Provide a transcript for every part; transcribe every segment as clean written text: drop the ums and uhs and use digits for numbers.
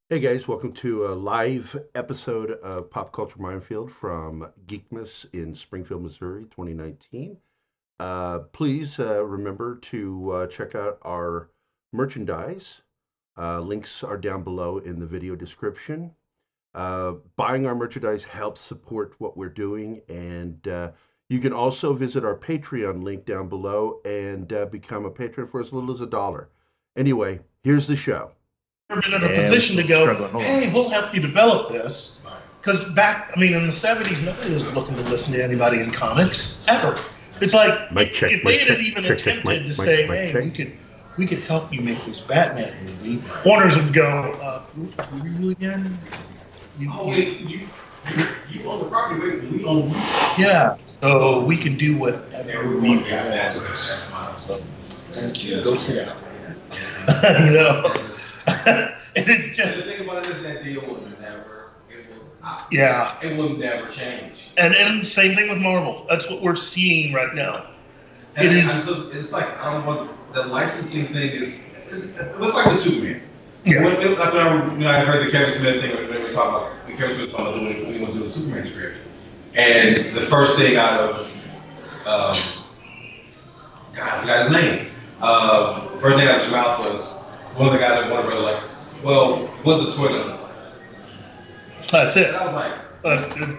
Hey guys, welcome to a live episode of Pop Culture Minefield from Geekmas in Springfield, Missouri, 2019. Please remember to check out our merchandise. Links are down below in the video description. Buying our merchandise helps support what we're doing, and you can also visit our Patreon link down below and become a patron for as little as $1. Anyway, here's the show. Been in a position to go, hey, we'll help you develop this. Because back, in the 70s, nobody was looking to listen to anybody in comics, ever. It's like, if they had even attempted to say, hey, we could help you make this Batman movie, Warner's would go, who are you again? You own the property, we own. Yeah, so we can do whatever we want. So, thank you. Go sit down. And it's just the thing about it is that deal will never, it will never change. And same thing with Marvel. That's what we're seeing right now. And it's like, I don't want the licensing thing it's like the Superman. Yeah. When I heard the Kevin Smith thing when we talked about when Kevin Smith talking about when he was doing the Superman script, and the first thing out of I forgot his name. First thing out of his mouth was one of the guys at Warner Brothers like, well, what's the toy gonna look like? That's it. And I was like,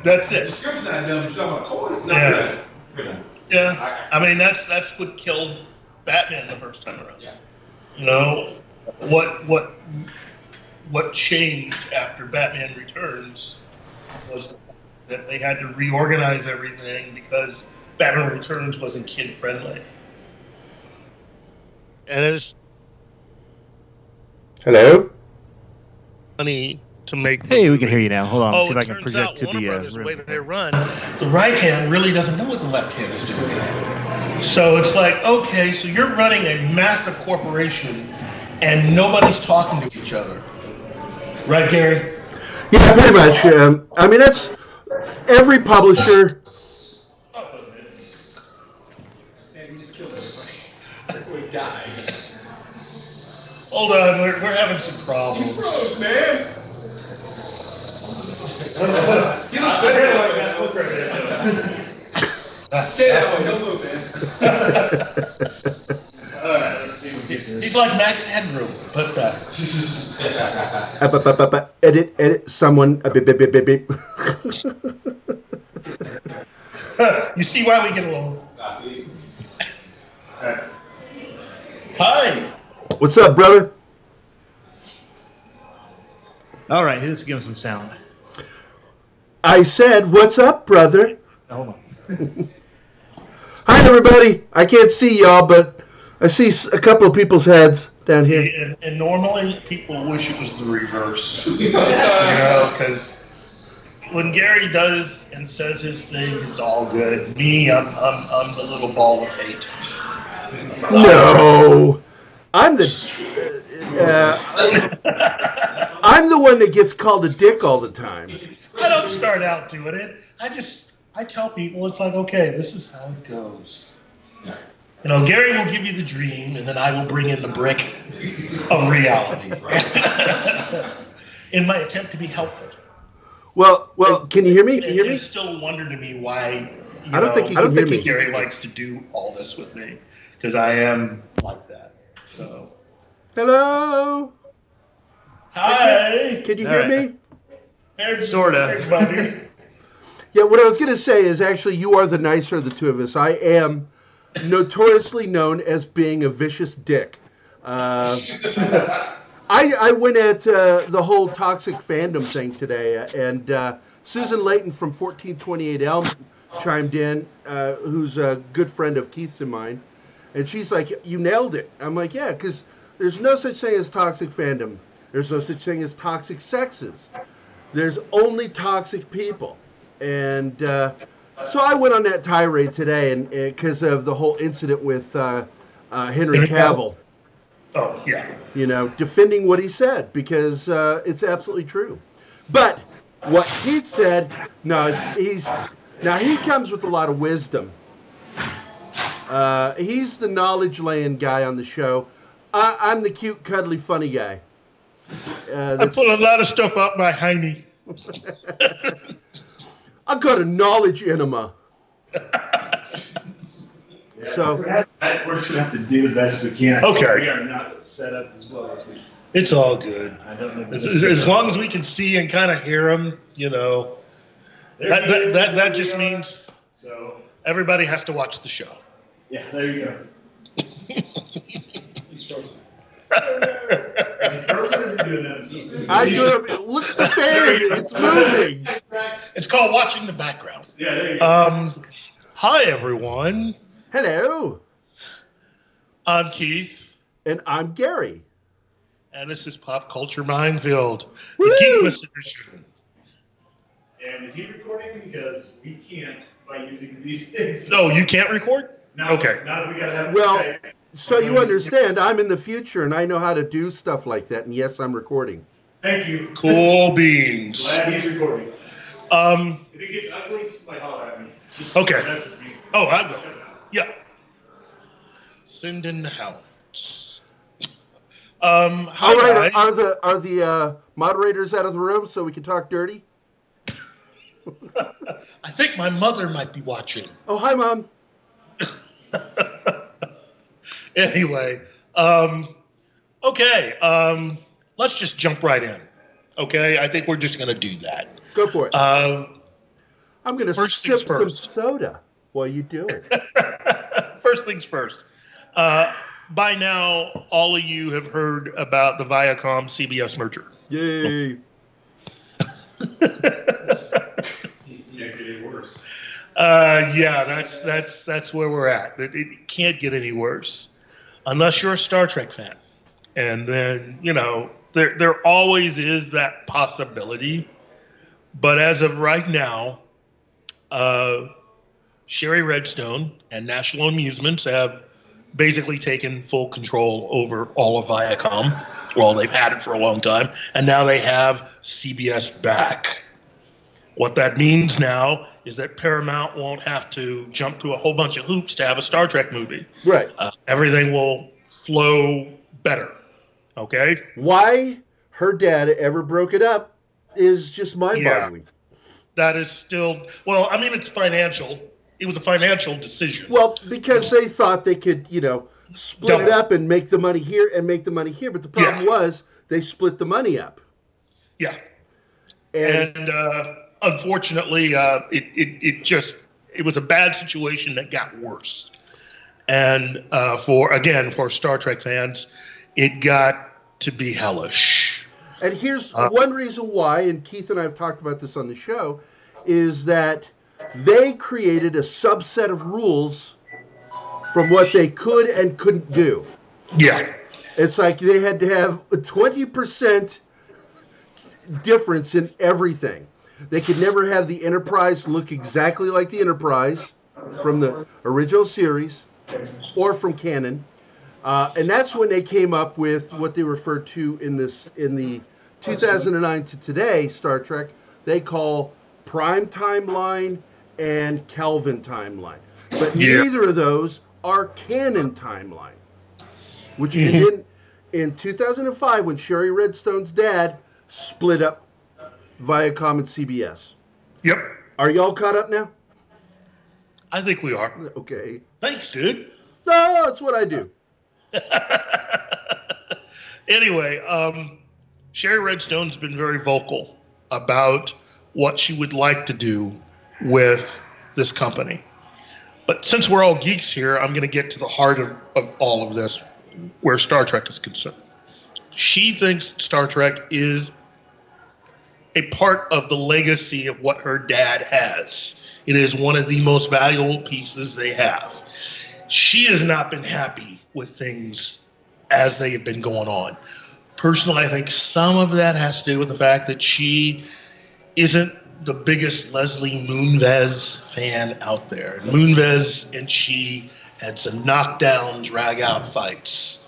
that's the it. script's not done, but you're talking about toys. Yeah. Good. Yeah. That's what killed Batman the first time around. Yeah. What changed after Batman Returns was that they had to reorganize everything because Batman Returns wasn't kid friendly. And it's Hello? funny to make. Hey, we can hear you now. Hold on, see if I can turns project out to Warner the Brothers, the way room. that they run, the right hand really doesn't know what the left hand is doing. So it's like, okay, so you're running a massive corporation and nobody's talking to each other. Right, Gary? Yeah, pretty much. That's every publisher. Man, we just killed everybody. We died. Hold on, we're having some problems. You froze, man. You look better like that. Look right there. Stay that way. Don't move, man. All right, let's see what we get here. He's like Max Headroom, but Edit, someone. Beep, beep, beep, beep, beep. you see why we get along. I see. All right. Hi. What's up, brother? All right, let's give him some sound. I said, what's up, brother? Hold on. Hi, everybody. I can't see y'all, but I see a couple of people's heads down here. And normally people wish it was the reverse. Because when Gary does and says his thing, it's all good. Me, I'm the little ball of hate. No. I'm the one that gets called a dick all the time. I don't start out doing it. I tell people it's like, okay, this is how it goes. Gary will give you the dream, and then I will bring in the brick of reality. In my attempt to be helpful. Well, can you hear me? Can you hear me? It's still a wonder to me why. I don't think Gary likes to do all this with me, because I am like that. So. Hello. Hi. Can you hear me? Sorta. Yeah, what I was going to say is actually you are the nicer of the two of us. I am notoriously known as being a vicious dick. I went at the whole toxic fandom thing today, and Susan Layton from 1428 Elm chimed in, who's a good friend of Keith's and mine, and she's like, you nailed it. I'm like, yeah, because there's no such thing as toxic fandom. There's no such thing as toxic sexes. There's only toxic people. And so I went on that tirade today, and because of the whole incident with Henry Cavill. Oh, yeah. Defending what he said, because it's absolutely true. But what he said, he comes with a lot of wisdom. He's the knowledge-laying guy on the show. I'm the cute, cuddly, funny guy. I put a lot of stuff up my hiney. I got a knowledge enema. So we're just gonna have to do the best we can. Okay. We are not set up as well as we. It's all good. I don't know. As long as we can see and kind of hear them, that just means everybody has to watch the show. Yeah, there you go. I do it. Look at the fan. It's moving. It's called watching the background. Yeah, there you go. Hi, everyone. Hello. I'm Keith. And I'm Gary. And this is Pop Culture Minefield, Woo! the Geekless edition. And is he recording? Because we can't by using these things. No, you can't record? No, okay. Not if we gotta have Well, so you understand, I'm in the future and I know how to do stuff like that. And yes, I'm recording. Thank you. Cool beans. Glad he's recording. If it gets ugly, somebody holler at me. Just okay. message me. Oh, I will. Yeah. Send in the house. Hi, all right, guys. are the moderators out of the room so we can talk dirty? I think my mother might be watching. Oh, hi, Mom. Anyway, okay, let's just jump right in. Okay, I think we're just going to do that. Go for it. I'm going to sip some first. soda while you do it. First things first. By now, all of you have heard about the Viacom CBS merger. Yay. Yeah, that's where we're at. It can't get any worse, unless you're a Star Trek fan, and then there always is that possibility. But as of right now, Sherry Redstone and National Amusements have basically taken full control over all of Viacom. Well, they've had it for a long time, and now they have CBS back. What that means now is that Paramount won't have to jump through a whole bunch of hoops to have a Star Trek movie. Right. Everything will flow better. Okay? Why her dad ever broke it up is just mind-boggling. Yeah. That is still, well, I mean, it's financial. It was a financial decision. Well, because they thought they could, split it up and make the money here and make the money here. But the problem was they split the money up. Yeah. And unfortunately, it was a bad situation that got worse. And for Star Trek fans, it got to be hellish. And here's one reason why, and Keith and I have talked about this on the show, is that they created a subset of rules from what they could and couldn't do. Yeah. It's like they had to have a 20% difference in everything. They could never have the Enterprise look exactly like the Enterprise from the original series or from canon. And that's when they came up with what they refer to in the 2009 to today Star Trek, they call Prime Timeline and Kelvin Timeline. But neither of those are canon timeline. Which ended in 2005 when Sherry Redstone's dad split up Viacom and CBS. Yep. Are y'all caught up now? I think we are. Okay. Thanks, dude. No, that's what I do. Anyway, Sherry Redstone's been very vocal about what she would like to do with this company. But since we're all geeks here, I'm going to get to the heart of all of this, where Star Trek is concerned. She thinks Star Trek is a part of the legacy of what her dad has. It is one of the most valuable pieces they have. She has not been happy with things as they have been going on. Personally, I think some of that has to do with the fact that she isn't the biggest Leslie Moonves fan out there. Moonves and she had some knockdown, drag-out fights.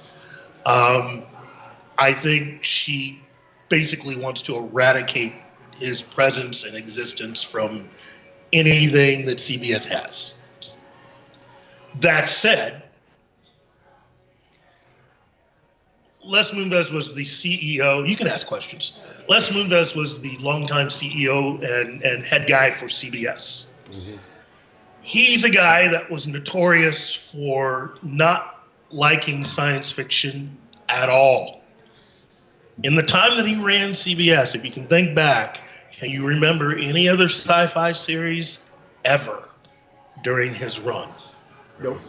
I think she basically wants to eradicate his presence and existence from anything that CBS has. That said, Les Moonves was the CEO. You can ask questions. Les Moonves was the longtime CEO and head guy for CBS. Mm-hmm. He's a guy that was notorious for not liking science fiction at all. In the time that he ran CBS, if you can think back, can you remember any other sci-fi series ever during his run? Nope.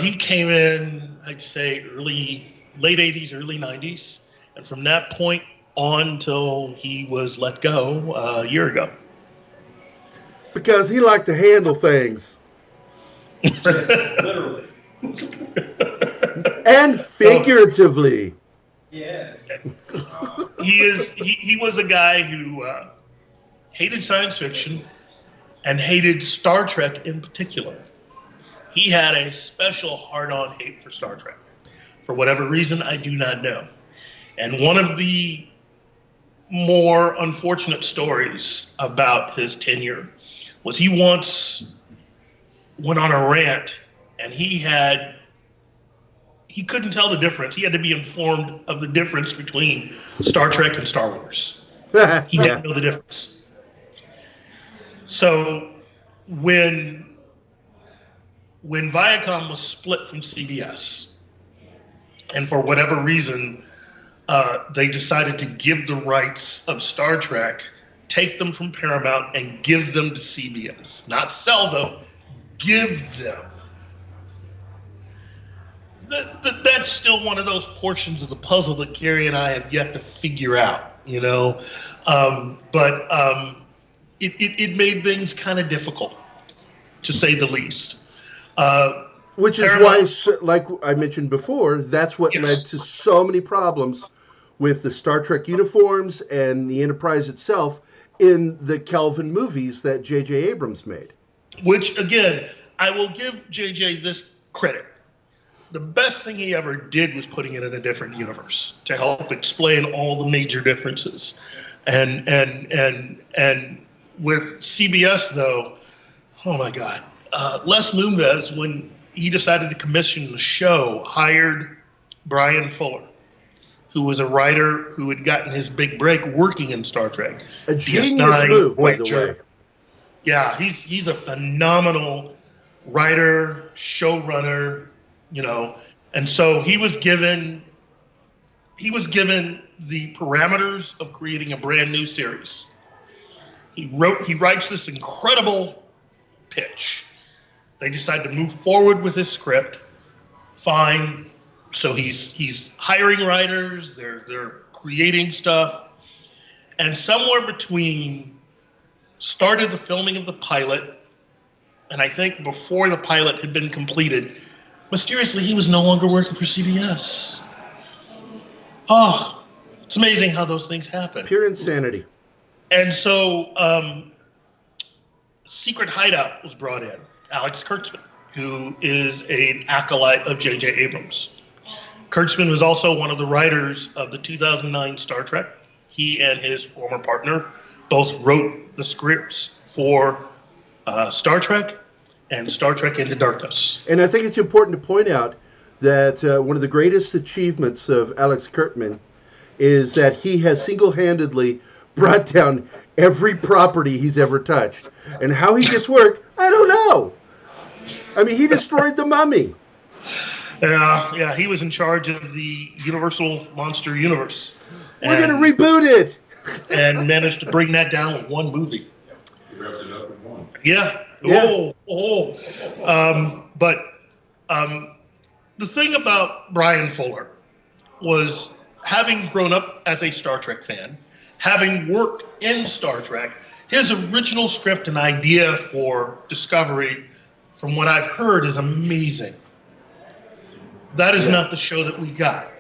He came in, I'd say, late 80s, early 90s. And from that point on till he was let go a year ago. Because he liked to handle things. Yes, literally. And figuratively. Yes. He was a guy who hated science fiction and hated Star Trek in particular. He had a special hard-on hate for Star Trek. For whatever reason, I do not know. And one of the more unfortunate stories about his tenure was he once went on a rant, and he couldn't tell the difference. He had to be informed of the difference between Star Trek and Star Wars. He didn't know the difference. So when Viacom was split from CBS, and for whatever reason, they decided to give the rights of Star Trek, take them from Paramount, and give them to CBS. Not sell them, give them. That's still one of those portions of the puzzle that Gary and I have yet to figure out, you know. But it made things kind of difficult, to say the least. Which is why, like I mentioned before, that's what led to so many problems with the Star Trek uniforms and the Enterprise itself in the Kelvin movies that J.J. Abrams made. Which, again, I will give J.J. this credit. The best thing he ever did was putting it in a different universe to help explain all the major differences. And with CBS, though, oh my God, Les Moonves, when he decided to commission the show, hired Brian Fuller, who was a writer who had gotten his big break working in Star Trek. A genius move, by the way. Yeah, he's a phenomenal writer, showrunner, you know, and so he was given the parameters of creating a brand new series. He writes this incredible pitch. They decide to move forward with his script. Fine. So he's hiring writers, they're creating stuff. And somewhere between started the filming of the pilot, and I think before the pilot had been completed, mysteriously he was no longer working for CBS. Oh, it's amazing how those things happen. Pure insanity. And so Secret Hideout was brought in. Alex Kurtzman, who is an acolyte of J.J. Abrams. Kurtzman was also one of the writers of the 2009 Star Trek. He and his former partner both wrote the scripts for Star Trek and Star Trek Into Darkness. And I think it's important to point out that one of the greatest achievements of Alex Kurtzman is that he has single-handedly brought down every property he's ever touched. And how he gets work, I don't know. I mean, he destroyed the Mummy. Yeah, he was in charge of the Universal Monster Universe. We're going to reboot it. And managed to bring that down with one movie. He wraps it up in one. Yeah. But the thing about Brian Fuller was, having grown up as a Star Trek fan, having worked in Star Trek, his original script and idea for Discovery, from what I've heard, is amazing. That is not the show that we got.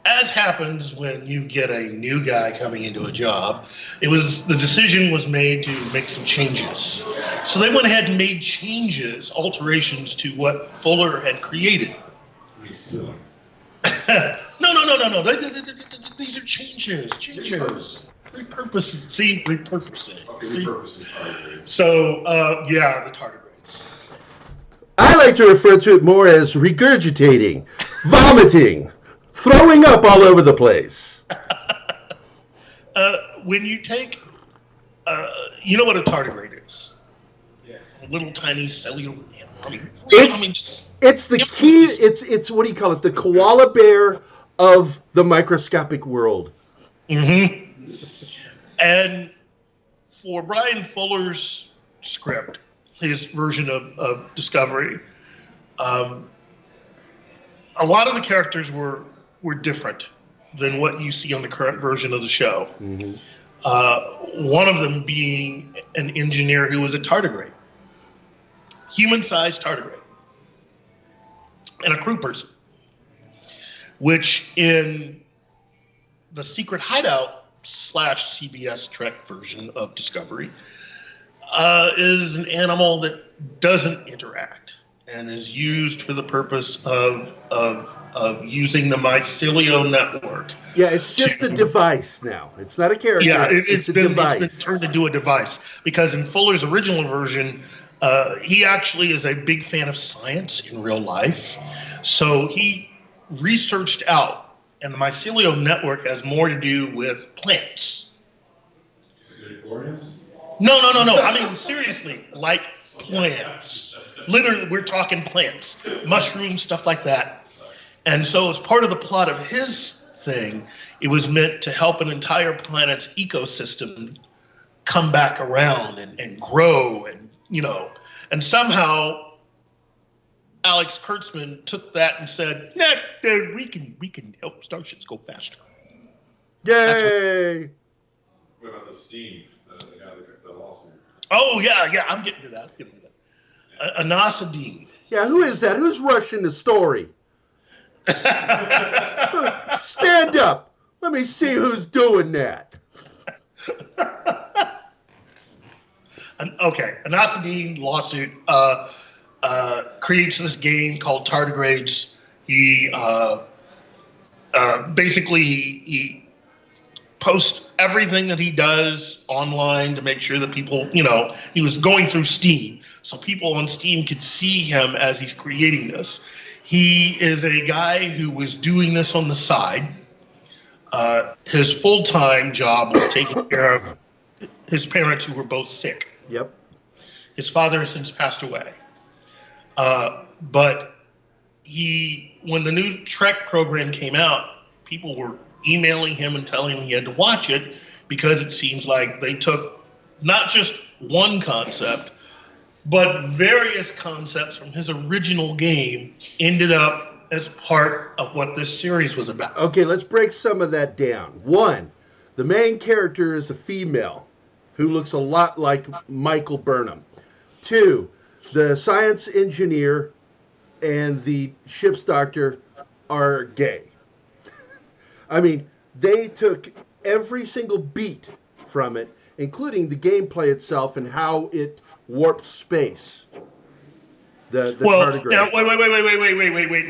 As happens when you get a new guy coming into a job, the decision was made to make some changes. So they went ahead and made changes, alterations to what Fuller had created. No. These are changes. Repurposing. See, repurposing. Okay, repurposing. So, the tardigrades. I like to refer to it more as regurgitating, vomiting, throwing up all over the place. When you take, you know what a tardigrade is? Yes. A little tiny cellular animal. It's the key. It's what do you call it? The koala bear of the microscopic world. Mm-hmm. And for Brian Fuller's script, his version of Discovery, a lot of the characters were different than what you see on the current version of the show. Mm-hmm. One of them being an engineer who was a tardigrade, human-sized tardigrade, and a crew person, which in the Secret Hideout / CBS Trek version of Discovery is an animal that doesn't interact and is used for the purpose of using the mycelial network. Yeah, it's just a device now. It's not a character. Yeah, it's a device. It's been turned into a device because in Fuller's original version, he actually is a big fan of science in real life. So he researched out, and the mycelial network has more to do with plants. No. I mean, seriously, like plants. Literally, we're talking plants, mushrooms, stuff like that. And so as part of the plot of his thing, it was meant to help an entire planet's ecosystem come back around and grow and somehow Alex Kurtzman took that and said, we can help starships go faster. Yay! What about the steam? The lawsuit. Oh, yeah, I'm getting to that. Anasadine. Yeah, who is that? Who's rushing the story? Stand up. Let me see who's doing that. Okay, Anasadine lawsuit creates this game called Tardigrades. He basically posts everything that he does online to make sure that people, he was going through Steam, so people on Steam could see him as he's creating this. He is a guy who was doing this on the side. His full-time job was taking care of his parents who were both sick. Yep. His father has since passed away. But when the new Trek program came out, people were emailing him and telling him he had to watch it because it seems like they took not just one concept, but various concepts from his original game ended up as part of what this series was about. Okay, let's break some of that down. One, the main character is a female who looks a lot like Michael Burnham. Two, the science engineer and the ship's doctor are gay. I mean, they took every single beat from it, including the gameplay itself and how it warped space. Tardigrade. Now, wait.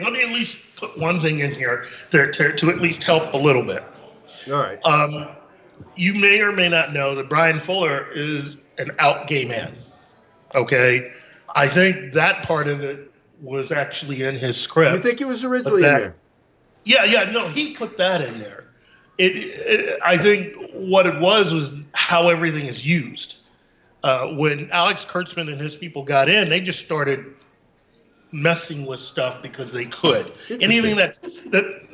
Let me at least put one thing in here to at least help a little bit. All right. You may or may not know that Brian Fuller is an out gay man. Okay? I think that part of it was actually in his script. You think it was originally in there? Yeah, no, he put that in there. I think what it was how everything is used. When Alex Kurtzman and his people got in, they just started messing with stuff because they could. Anything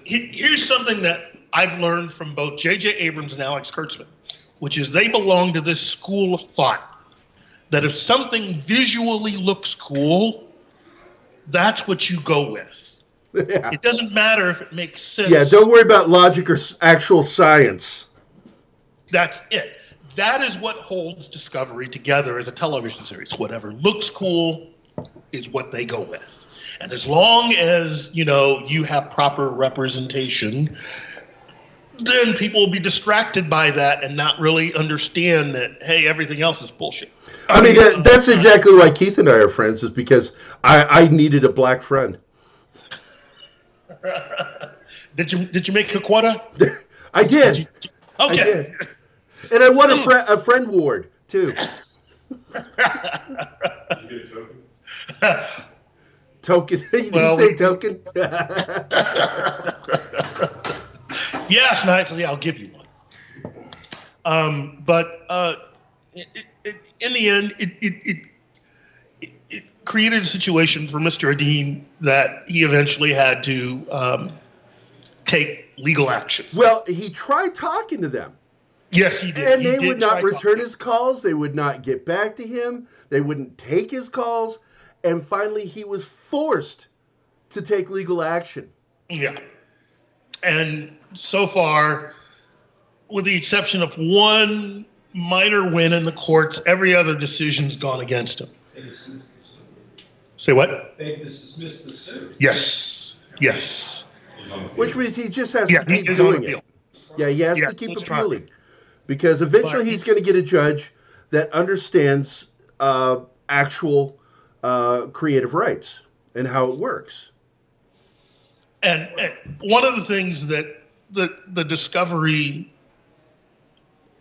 here's something that I've learned from both J.J. Abrams and Alex Kurtzman, which is they belong to this school of thought that if something visually looks cool, that's what you go with. Yeah. It doesn't matter if it makes sense. Yeah, don't worry about logic or actual science. That's it. That is what holds Discovery together as a television series. Whatever looks cool is what they go with. And as long as, you have proper representation, then people will be distracted by that and not really understand that, hey, everything else is bullshit. I mean, that's exactly why Keith and I are friends, is because I needed a black friend. Did you make Kaquata? I did. Okay. I did. And I won a friend ward, too. You get a token? Token. You didn't say token? Yes, naturally, I'll give you one. But in the end, it created a situation for Mr. Adine that he eventually had to take legal action. Well, he tried talking to them. Yes, he did. And they would not return his calls. They would not get back to him. They wouldn't take his calls. And finally, he was forced to take legal action. Yeah. And so far, with the exception of one minor win in the courts, every other decision's gone against him. They dismissed the suit. Say what? They dismissed the suit. Yes. Yes. Which means he just has to keep doing it. Yeah, he has to keep appealing. Because eventually he's going to get a judge that understands actual creative rights and how it works. And one of the things that the Discovery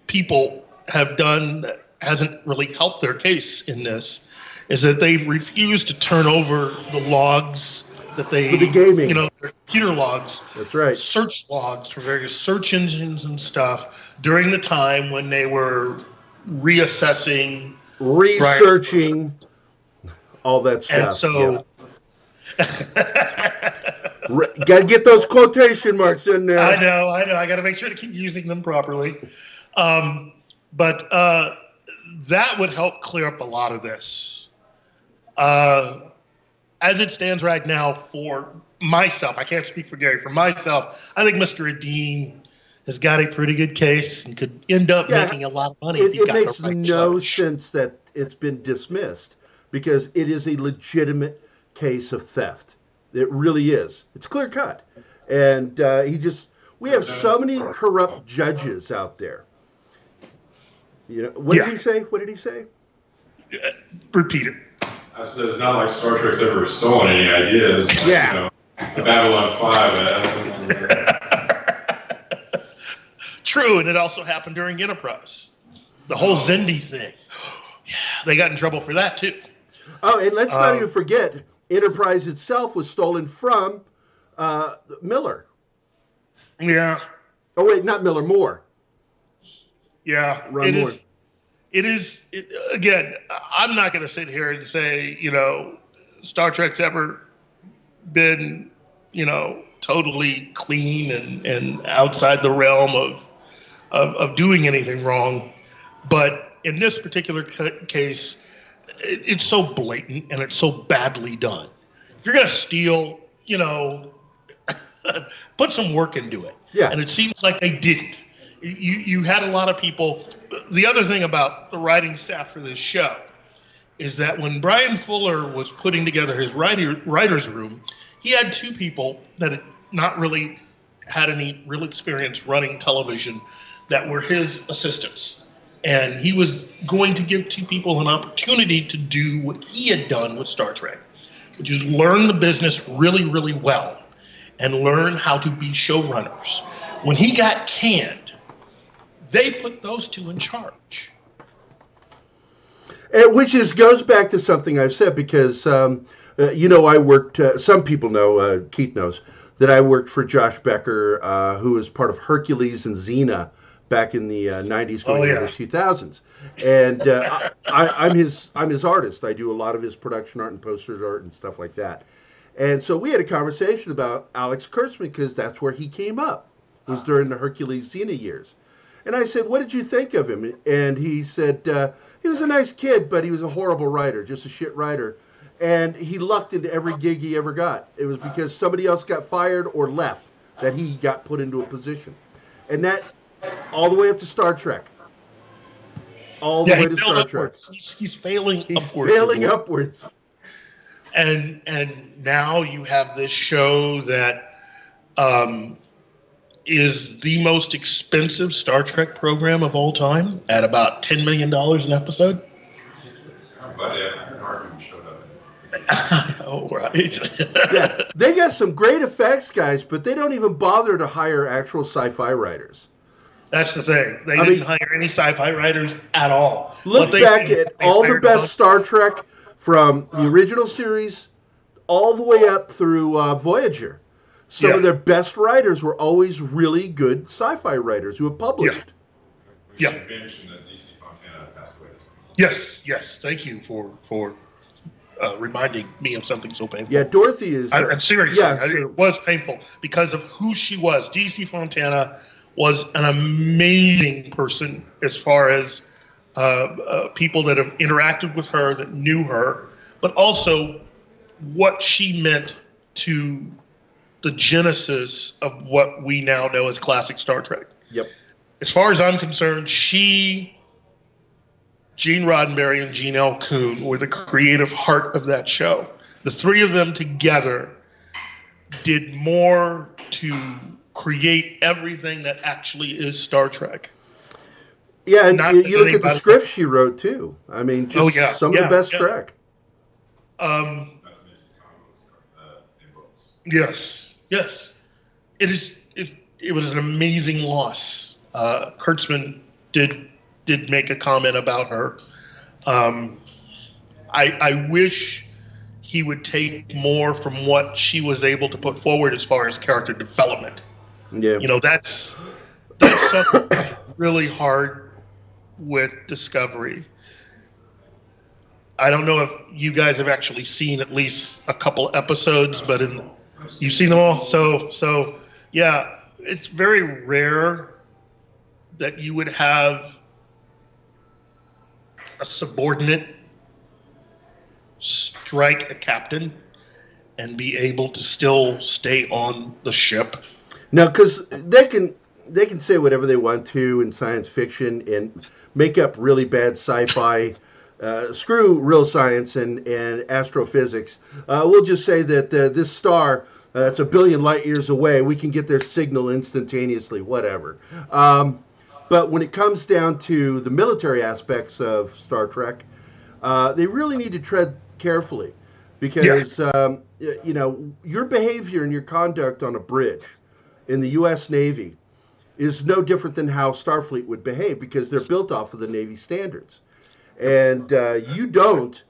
people have done that hasn't really helped their case in this is that they refuse to turn over the logs that they, the gaming, their computer logs. That's right. Search logs for various search engines and stuff during the time when they were reassessing, researching, all that stuff. And so, got to get those quotation marks in there. I know. I got to make sure to keep using them properly. But that would help clear up a lot of this. As it stands right now, for myself, I can't speak for Gary, for myself, I think Mr. Adine has got a pretty good case and could end up making a lot of money. It makes no sense that it's been dismissed because it is a legitimate case of theft. It really is. It's clear cut. And we have so many corrupt judges out there. What did he say? What did he say? Repeat it. I said it's not like Star Trek's ever stolen any ideas. Like, the Babylon 5. True, and it also happened during Enterprise. The whole Xindi thing. Yeah, they got in trouble for that too. Oh, and let's not even forget, Enterprise itself was stolen from Miller. Yeah. Oh wait, not Miller, Moore. Yeah, Ron Moore. Again, I'm not going to sit here and say, Star Trek's ever been, totally clean and outside the realm of doing anything wrong. But in this particular case, it's so blatant and it's so badly done. If you're going to steal, put some work into it. Yeah. And it seems like they didn't. You had a lot of people. The other thing about the writing staff for this show is that when Brian Fuller was putting together his writer's room, he had two people that had not really had any real experience running television that were his assistants. And he was going to give two people an opportunity to do what he had done with Star Trek, which is learn the business really, really well and learn how to be showrunners. When he got canned, they put those two in charge. Which goes back to something I've said because, I worked, some people know, Keith knows, that I worked for Josh Becker, who was part of Hercules and Xena back in the 90s going into the 2000s. And I'm his artist. I do a lot of his production art and posters art and stuff like that. And so we had a conversation about Alex Kurtzman because that's where he came up. It was during the Hercules Xena years. And I said, what did you think of him? And he said, he was a nice kid, but he was a horrible writer, just a shit writer. And he lucked into every gig he ever got. It was because somebody else got fired or left that he got put into a position. And that's all the way up to Star Trek. All the way to Star Trek. He's failing upwards. He's failing upwards. And now you have this show that is the most expensive Star Trek program of all time at about $10 million an episode. I'm glad Hartman showed up. Oh, right. Yeah, they got some great effects guys, but they don't even bother to hire actual sci-fi writers. That's the thing. They didn't hire any sci-fi writers at all. Look back at all the best Star Trek from the original series all the way up through Voyager. Some of their best writers were always really good sci-fi writers who have published. We should mention that DC Fontana passed away this week. Yes. Thank you for reminding me of something so painful. Yeah, Dorothy is... and seriously, it was painful because of who she was. DC Fontana was an amazing person as far as people that have interacted with her, that knew her, but also what she meant to the genesis of what we now know as classic Star Trek. Yep. As far as I'm concerned, Gene Roddenberry and Gene L. Kuhn were the creative heart of that show. The three of them together did more to create everything that actually is Star Trek. Yeah, and you look at the scripts she wrote too. I mean, just some of the best Trek. Yes. It was an amazing loss. Kurtzman did make a comment about her. I wish he would take more from what she was able to put forward as far as character development. Yeah. That's something that's really hard with Discovery. I don't know if you guys have actually seen at least a couple episodes, but you've seen them all. So yeah, it's very rare that you would have a subordinate strike a captain and be able to still stay on the ship. No, because they can say whatever they want to in science fiction and make up really bad sci-fi. Screw real science and astrophysics. We'll just say that this star, it's 1 billion light years away. We can get their signal instantaneously, whatever. But when it comes down to the military aspects of Star Trek, they really need to tread carefully because, your behavior and your conduct on a bridge in the U.S. Navy is no different than how Starfleet would behave because they're built off of the Navy standards. And you don't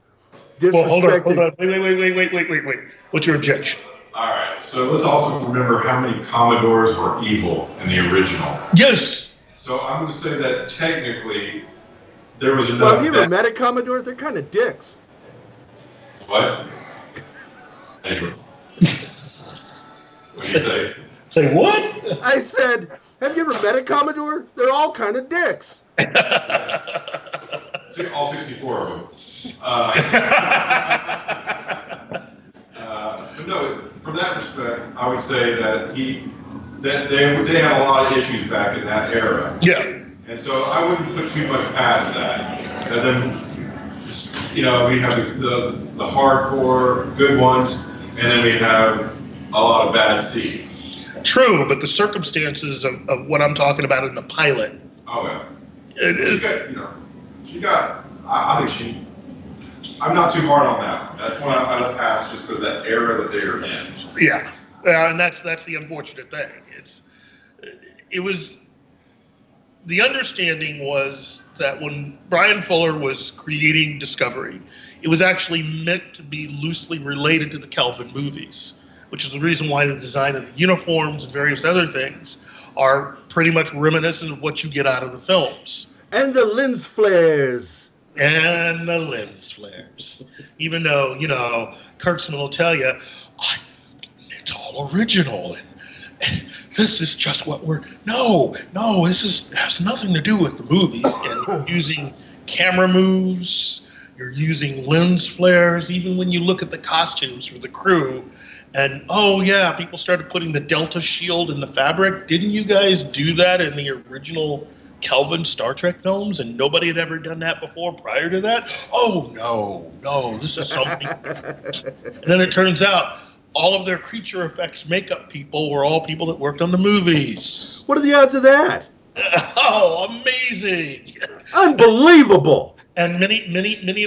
disrespect... Well, hold on. Wait. What's your objection? All right, so let's also remember how many Commodores were evil in the original. Yes! So I'm going to say that technically there was enough... Well, have you ever met a Commodore? They're kind of dicks. What? Anyway. What did you say? Say what? I said, have you ever met a Commodore? They're all kind of dicks. All 64 of them. But no, from that respect, I would say that they had a lot of issues back in that era. Yeah. And so I wouldn't put too much past that. And then, just, we have the hardcore good ones, and then we have a lot of bad seeds. True, but the circumstances of what I'm talking about in the pilot. Oh, yeah. I think I'm not too hard on that. That's one I let pass just because that era that they are in. Yeah, and that's the unfortunate thing. It was the understanding was that when Brian Fuller was creating Discovery, it was actually meant to be loosely related to the Kelvin movies, which is the reason why the design of the uniforms and various other things are pretty much reminiscent of what you get out of the films. And the lens flares. Even though, Kurtzman will tell you, it's all original. And this is just what No, this has nothing to do with the movies. And you're using camera moves, you're using lens flares, even when you look at the costumes for the crew. And, people started putting the Delta shield in the fabric. Didn't you guys do that in the original Kelvin Star Trek films, and nobody had ever done that before prior to that? Oh, no, this is something. And then it turns out all of their creature effects makeup people were all people that worked on the movies. What are the odds of that? Oh, amazing. Unbelievable. And many of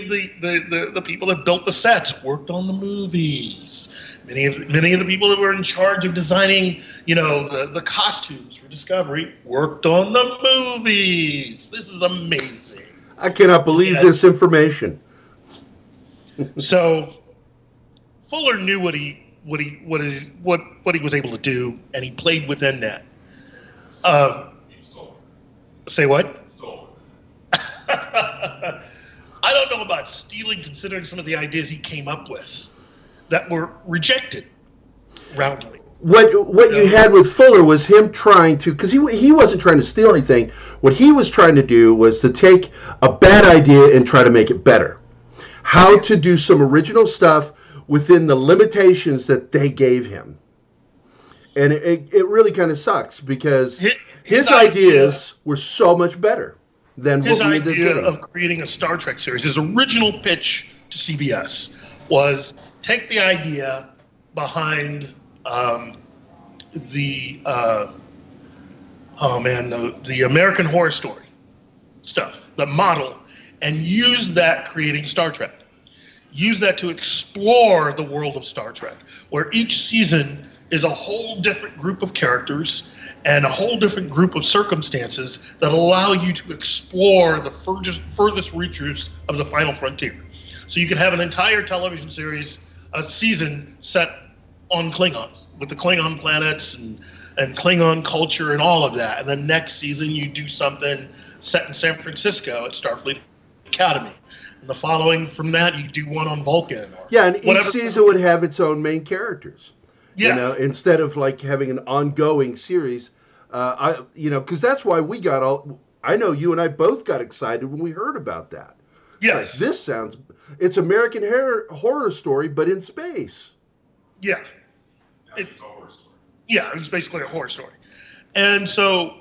the people that built the sets worked on the movies. Many of the people that were in charge of designing, the costumes for Discovery worked on the movies. This is amazing. I cannot believe this information. So, Fuller knew what he was able to do, and he played within that. Say what? I don't know about stealing, considering some of the ideas he came up with that were rejected roundly. What you had with Fuller was him trying to, because he wasn't trying to steal anything. What he was trying to do was to take a bad idea and try to make it better. How to do some original stuff within the limitations that they gave him. And it really kind of sucks because his ideas were so much better than what we ended up getting. His idea of creating a Star Trek series, his original pitch to CBS was take the idea behind the American Horror Story stuff, the model, and use that creating Star Trek. Use that to explore the world of Star Trek, where each season is a whole different group of characters and a whole different group of circumstances that allow you to explore the furthest reaches of the final frontier. So you could have an entire television series, a season set on Klingons, with the Klingon planets and Klingon culture and all of that. And then next season you do something set in San Francisco at Starfleet Academy. And the following from that you do one on Vulcan. Yeah, and each season would have its own main characters. Yeah. You know, instead of like having an ongoing series, because that's why we got all. I know you and I both got excited when we heard about that. Yes. Like, it's American Horror Story, but in space. Yeah. It's a horror story. Yeah, it was basically a horror story. And so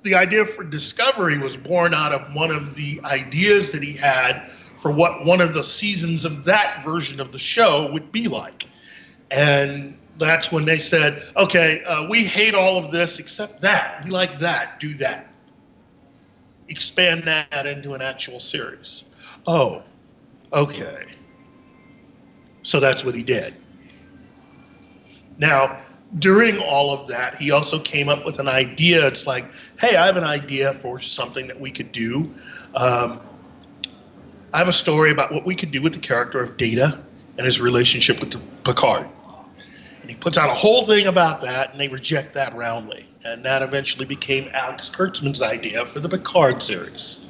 the idea for Discovery was born out of one of the ideas that he had for what one of the seasons of that version of the show would be like. And that's when they said, okay, we hate all of this except that. We like that. Do that. Expand that into an actual series. Oh, okay. So that's what he did. Now, during all of that, he also came up with an idea. It's like, hey, I have an idea for something that we could do. I have a story about what we could do with the character of Data and his relationship with Picard. And he puts out a whole thing about that, and they reject that roundly. And that eventually became Alex Kurtzman's idea for the Picard series.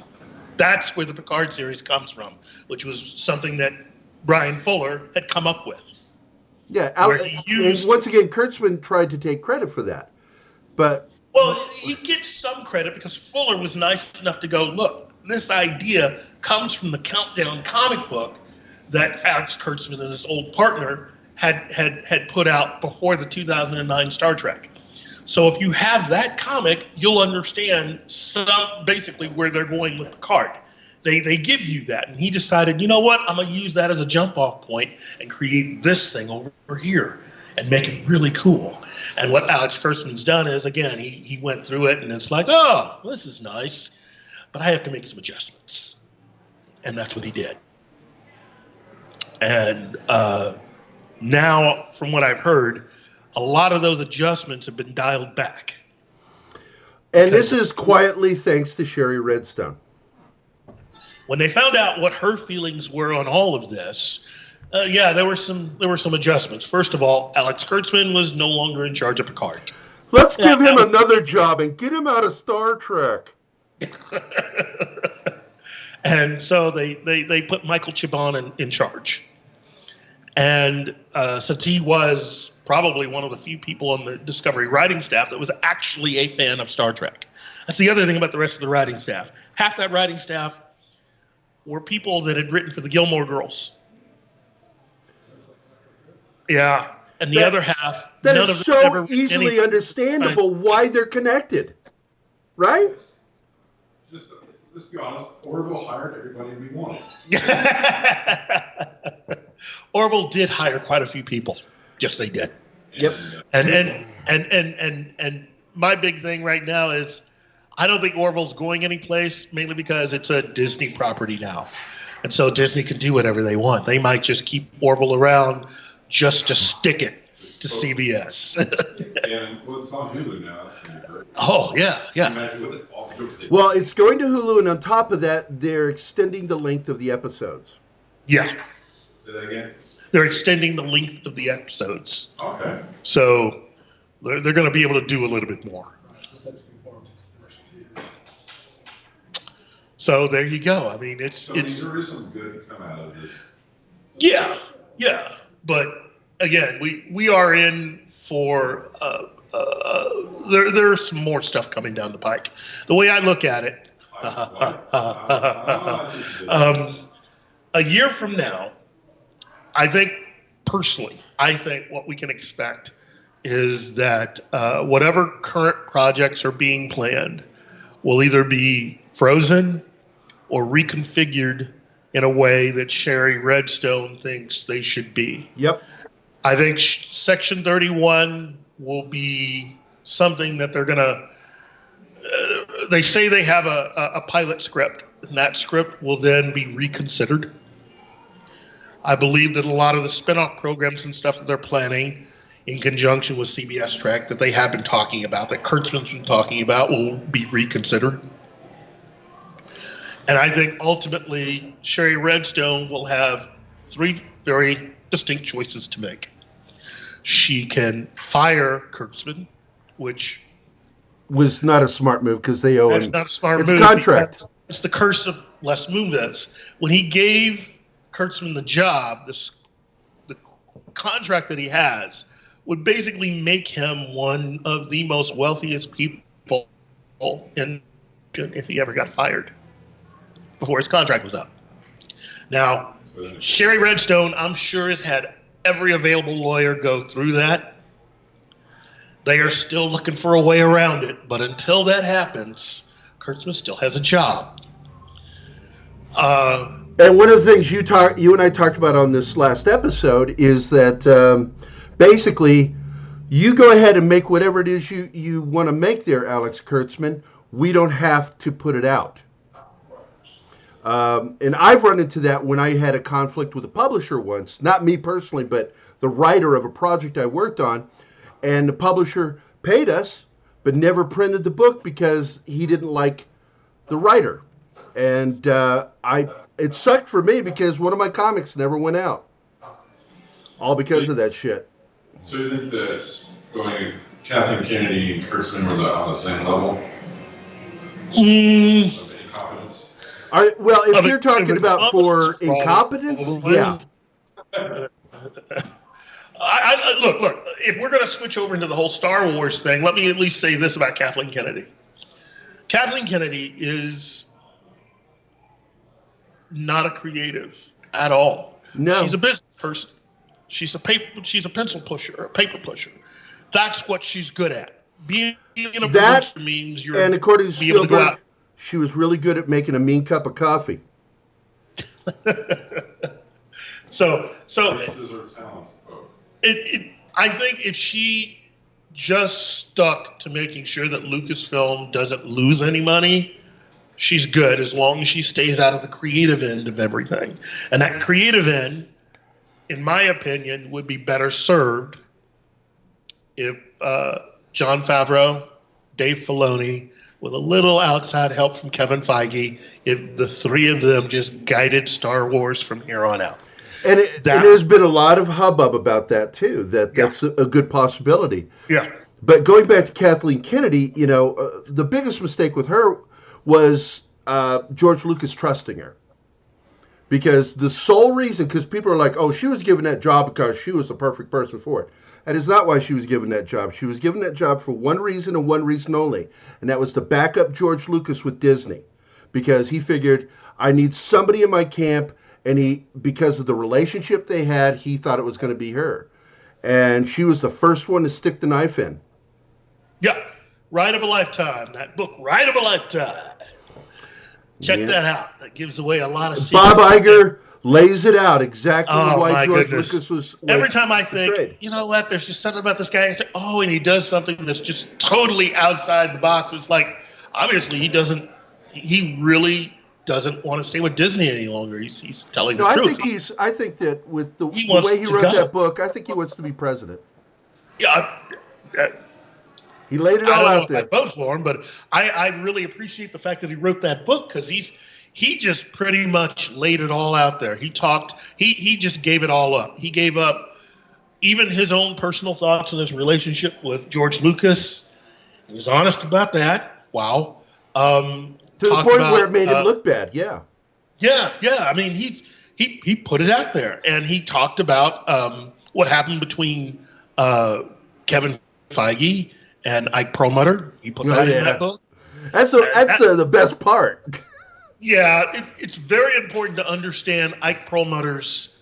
That's where the Picard series comes from, which was something that Brian Fuller had come up with. Yeah, and once again, Kurtzman tried to take credit for that. But well, he gets some credit because Fuller was nice enough to go, look, this idea comes from the Countdown comic book that Alex Kurtzman and his old partner had put out before the 2009 Star Trek. So if you have that comic, you'll understand basically where they're going with Picard. They give you that, and he decided, you know what, I'm going to use that as a jump-off point and create this thing over here and make it really cool. And what Alex Kurtzman's done is, again, he went through it, and it's like, oh, this is nice, but I have to make some adjustments. And that's what he did. And now, from what I've heard, a lot of those adjustments have been dialed back. And this is quietly thanks to Sherry Redstone. When they found out what her feelings were on all of this, there were some adjustments. First of all, Alex Kurtzman was no longer in charge of Picard. Let's give him another job and get him out of Star Trek. And so they put Michael Chabon in charge. And since he was probably one of the few people on the Discovery writing staff that was actually a fan of Star Trek. That's the other thing about the rest of the writing staff. Half that writing staff were people that had written for the Gilmore Girls. Yeah. And the other half, that is so easily understandable why they're connected. Right? Just let's be honest, Orville hired everybody we wanted. Orville did hire quite a few people. Yes, they did. Yep. And my big thing right now is I don't think Orville's going anyplace, mainly because it's a Disney property now. And so Disney can do whatever they want. They might just keep Orville around just to stick it to CBS. And it's on Hulu now. That's going to be great. Oh, yeah. Imagine with all the jokes well, it's going to Hulu, and on top of that, they're extending the length of the episodes. Yeah. Say that again? They're extending the length of the episodes. Okay. So they're going to be able to do a little bit more. So there you go. I mean, So there is some good to come out of this. Yeah. But again, we are in for there's some more stuff coming down the pike. The way I look at it, a year from now, I think what we can expect is that whatever current projects are being planned will either be frozen or reconfigured in a way that Sherry Redstone thinks they should be. Yep. I think Section 31 will be something that they're going to, they say they have a pilot script, and that script will then be reconsidered. I believe that a lot of the spinoff programs and stuff that they're planning in conjunction with CBS Trek that they have been talking about, that Kurtzman's been talking about, will be reconsidered. And I think ultimately Sherry Redstone will have 3 very distinct choices to make. She can fire Kurtzman, which was not a smart move because they owe him. That's not a smart move. It's a contract. It's the curse of Les Moonves. When he gave Kurtzman the job, the contract that he has would basically make him one of the most wealthiest people in if he ever got fired before his contract was up. Now, Sherry Redstone, I'm sure, has had every available lawyer go through that. They are still looking for a way around it, but until that happens, Kurtzman still has a job. And one of the things you and I talked about on this last episode is that basically you go ahead and make whatever it is you want to make there, Alex Kurtzman. We don't have to put it out. And I've run into that when I had a conflict with a publisher once, not me personally, but the writer of a project I worked on, and the publisher paid us, but never printed the book because he didn't like the writer. And it sucked for me because one of my comics never went out. All because of that shit. So you think that going Kathleen Kennedy and Kurtzman were on the same level? Of incompetence? Well, if you're talking about for incompetence, yeah. Look, if we're going to switch over into the whole Star Wars thing, let me at least say this about Kathleen Kennedy. Kathleen Kennedy is not a creative at all. No. She's a business person. She's a pencil pusher, a paper pusher. That's what she's good at. Being a producer means you're and according to able to go out. Spielberg, she was really good at making a mean cup of coffee. So This is her talent. I think if she just stuck to making sure that Lucasfilm doesn't lose any money, she's good as long as she stays out of the creative end of everything. And that creative end, in my opinion, would be better served if Jon Favreau, Dave Filoni, with a little outside help from Kevin Feige, if the 3 of them just guided Star Wars from here on out. And there's been a lot of hubbub about that, too, that's a good possibility. Yeah. But going back to Kathleen Kennedy, the biggest mistake with her was George Lucas trusting her. Because the sole reason, because people are like, oh, she was given that job because she was the perfect person for it. That is not why she was given that job. She was given that job for one reason and one reason only, and that was to back up George Lucas with Disney. Because he figured, I need somebody in my camp, and because of the relationship they had, he thought it was going to be her. And she was the first one to stick the knife in. Yeah, Ride of a Lifetime. That book, Ride of a Lifetime. Check that out. That gives away a lot of secrets. Bob Iger lays it out exactly why George Lucas was. Every time I think, you know what, there's just something about this guy. And he does something that's just totally outside the box. It's like, obviously, he really doesn't want to stay with Disney any longer. He's telling the truth. I think that with the way he wrote that book, I think he wants to be president. Yeah. He laid it all out there. I vote for him, but I really appreciate the fact that he wrote that book because he just pretty much laid it all out there. He talked. He just gave it all up. He gave up even his own personal thoughts on his relationship with George Lucas. He was honest about that. Wow. To the point where it made him look bad. Yeah. Yeah. I mean, he put it out there, and he talked about what happened between Kevin Feige and Ike Perlmutter. He put that in that book. That's the best part. Yeah, it's very important to understand Ike Perlmutter's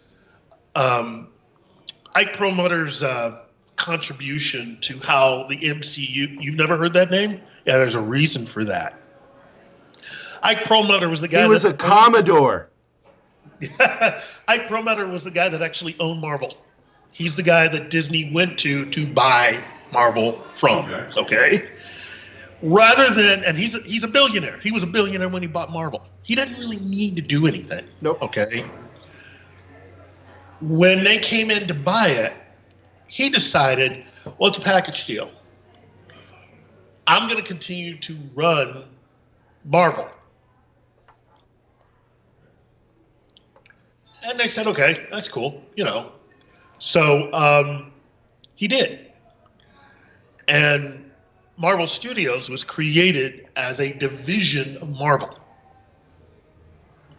contribution to how the MCU. You've never heard that name? Yeah, there's a reason for that. Ike Perlmutter was the guy. He was a Commodore. Ike Perlmutter was the guy that actually owned Marvel. He's the guy that Disney went to buy Marvel from. Okay. Rather than, and he's a billionaire. He was a billionaire when he bought Marvel. He doesn't really need to do anything. Nope. Okay. When they came in to buy it, he decided, well, it's a package deal. I'm going to continue to run Marvel. And they said, okay, that's cool, So he did. And Marvel Studios was created as a division of Marvel,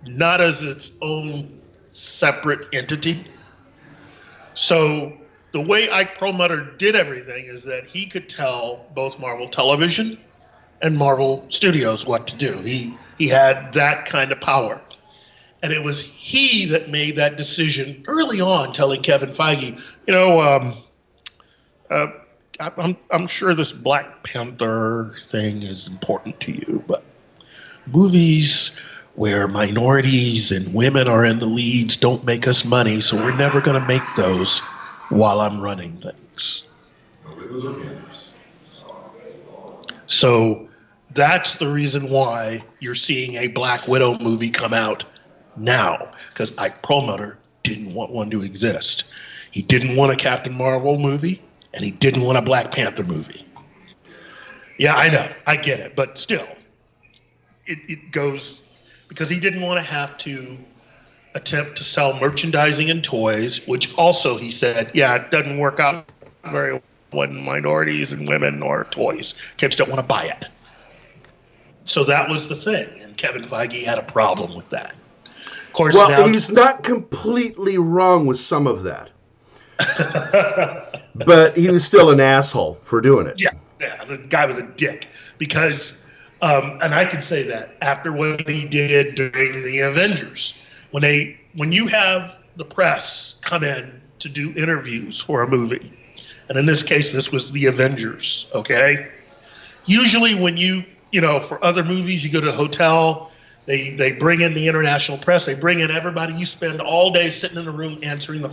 not as its own separate entity. So the way Ike Perlmutter did everything is that he could tell both Marvel Television and Marvel Studios what to do. He had that kind of power. And it was he that made that decision early on, telling Kevin Feige, I'm sure this Black Panther thing is important to you, but movies where minorities and women are in the leads don't make us money, so we're never going to make those while I'm running things. So that's the reason why you're seeing a Black Widow movie come out now, because Ike Perlmutter didn't want one to exist. He didn't want a Captain Marvel movie, and he didn't want a Black Panther movie. Yeah, I know. I get it. But still, it goes because he didn't want to have to attempt to sell merchandising and toys, which also he said, it doesn't work out very well when minorities and women or toys. Kids don't want to buy it. So that was the thing. And Kevin Feige had a problem with that. Of course, he's not completely wrong with some of that. But he was still an asshole for doing it. Yeah, the guy was a dick. Because, and I can say that after what he did during the Avengers, when you have the press come in to do interviews for a movie, and in this case, this was the Avengers, okay? Usually when for other movies, you go to a hotel, they bring in the international press, they bring in everybody. You spend all day sitting in a room answering the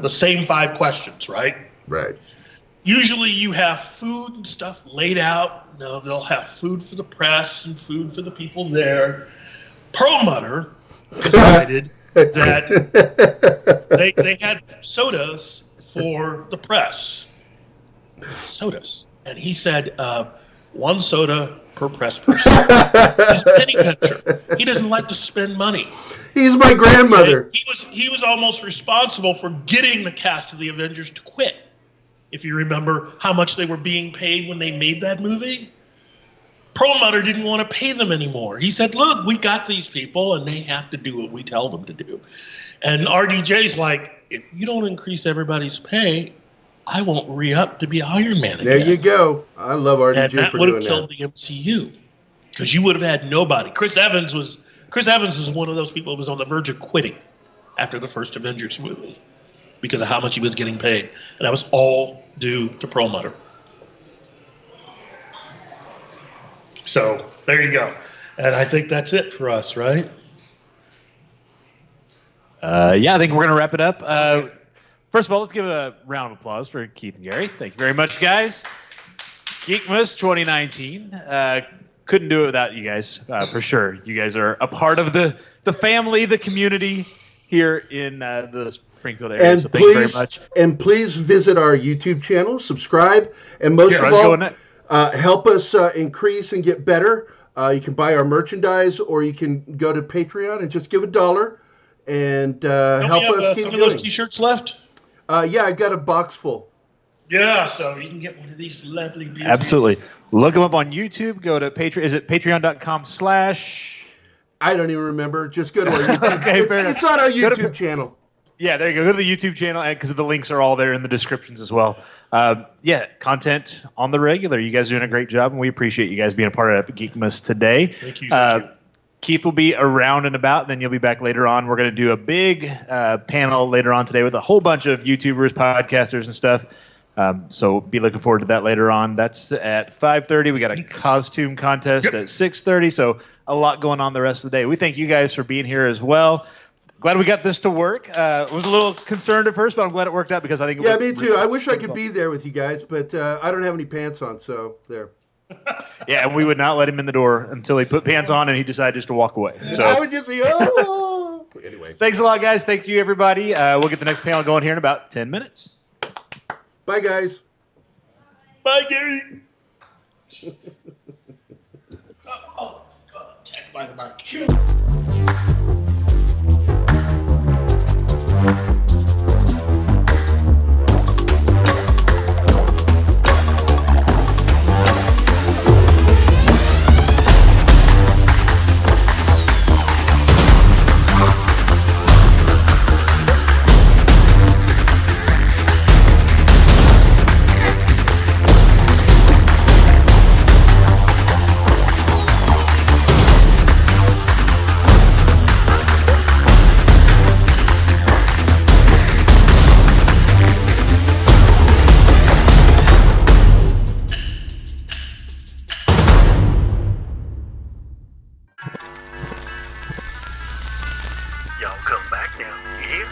same 5 questions, right? Right. Usually you have food and stuff laid out. They'll have food for the press and food for the people there. Perlmutter decided that they had sodas for the press. Sodas. And he said, 1 soda per press person. He's a penny pincher. He doesn't like to spend money. He's my grandmother. He was almost responsible for getting the cast of the Avengers to quit. If you remember how much they were being paid when they made that movie, Perlmutter didn't want to pay them anymore. He said, look, we got these people and they have to do what we tell them to do. And RDJ's like, if you don't increase everybody's pay, I won't re-up to be Iron Man again. There you go. I love RDJ and that for would doing have killed the MCU because you would have had nobody. Chris Evans was one of those people who was on the verge of quitting after the first Avengers movie because of how much he was getting paid. And that was all due to Perlmutter. So there you go. And I think that's it for us, right? I think we're going to wrap it up. First of all, let's give a round of applause for Keith and Gary. Thank you very much, guys. Geekmas 2019. Couldn't do it without you guys, for sure. You guys are a part of the family, the community here in the Springfield area. So thank you very much. And please visit our YouTube channel, subscribe, and most of all, help us increase and get better You can buy our merchandise, or you can go to Patreon and just give $1 and help us keep some doing. of those T-shirts left? Yeah, I got a box full. Yeah, so you can get one of these lovely beauties. Absolutely. Look them up on YouTube. Go to Patreon. Is it patreon.com/ I don't even remember. Just go to our YouTube. Okay, it's on our YouTube channel. Yeah, there you go. Go to the YouTube channel, and because the links are all there in the descriptions as well. Yeah, content on the regular. You guys are doing a great job, and we appreciate you guys being a part of Geekmas today. Thank you. Keith will be around and about, and then you'll be back later on. We're going to do a big panel later on today with a whole bunch of YouTubers, podcasters, and stuff. So be looking forward to that later on. That's at 5:30. We got a costume contest at 6:30. So a lot going on the rest of the day. We thank you guys for being here as well. Glad we got this to work. Was a little concerned at first, but I'm glad it worked out because I think it Yeah, me too. I wish I could be there with you guys, but I don't have any pants on, so there. Yeah, and we would not let him in the door until he put pants on and he decided just to walk away. So I would just be, oh. Anyway. Thanks a lot, guys. Thank you, everybody. We'll get the next panel going here in about 10 minutes. Bye, guys. Bye, Gary. Attacked by the mic. Y'all come back now, you hear?